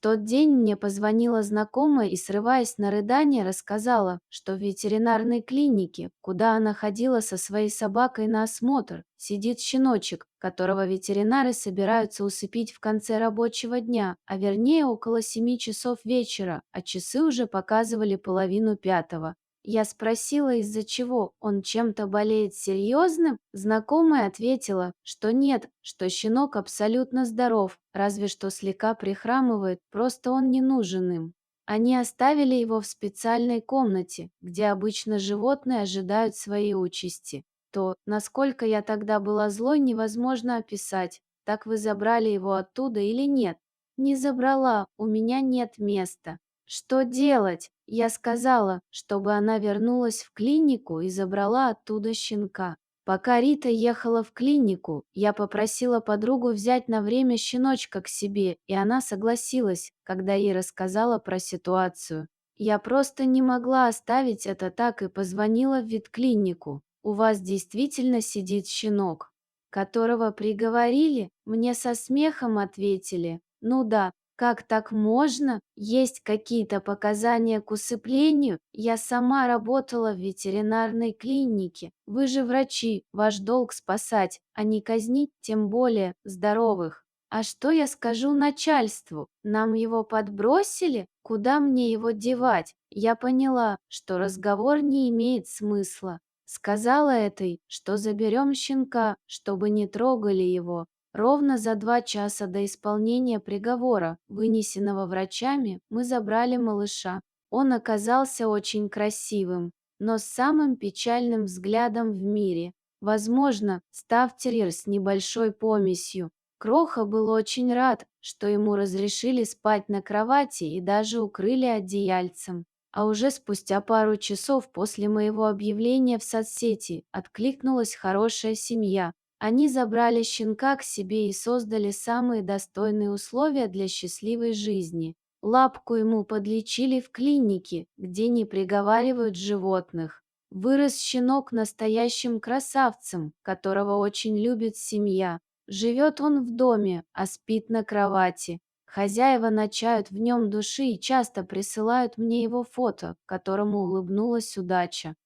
тот день мне позвонила знакомая и, срываясь на рыдание, рассказала, что в ветеринарной клинике, куда она ходила со своей собакой на осмотр, сидит щеночек, которого ветеринары собираются усыпить в конце рабочего дня, а вернее около 7 часов вечера, а часы уже показывали половину пятого. Я спросила, из-за чего, он чем-то болеет серьезным? Знакомая ответила, что нет, что щенок абсолютно здоров, разве что слегка прихрамывает, просто он не нужен им. Они оставили его в специальной комнате, где обычно животные ожидают своей участи. То, насколько я тогда была злой, невозможно описать. Так вы забрали его оттуда или нет? Не забрала, у меня нет места. Что делать? Я сказала, чтобы она вернулась в клинику и забрала оттуда щенка. Пока Рита ехала в клинику, я попросила подругу взять на время щеночка к себе, и она согласилась, когда ей рассказала про ситуацию. Я просто не могла оставить это так и позвонила в ветклинику. У вас действительно сидит щенок, которого приговорили? Мне со смехом ответили. Ну да, как так можно? Есть какие-то показания к усыплению? Я сама работала в ветеринарной клинике. Вы же врачи, ваш долг спасать, а не казнить, тем более здоровых. А что я скажу начальству? Нам его подбросили? Куда мне его девать? Я поняла, что разговор не имеет смысла. Сказала этой, что заберем щенка, чтобы не трогали его. Ровно за 2 часа до исполнения приговора, вынесенного врачами, мы забрали малыша. Он оказался очень красивым, но с самым печальным взглядом в мире. Возможно, стафтерьер с небольшой помесью. Кроха был очень рад, что ему разрешили спать на кровати и даже укрыли одеяльцем. А уже спустя пару часов после моего объявления в соцсети откликнулась хорошая семья. Они забрали щенка к себе и создали самые достойные условия для счастливой жизни. Лапку ему подлечили в клинике, где не приговаривают животных. Вырос щенок настоящим красавцем, которого очень любит семья. Живет он в доме, а спит на кровати. Хозяева ночают в нем души и часто присылают мне его фото, которому улыбнулась удача.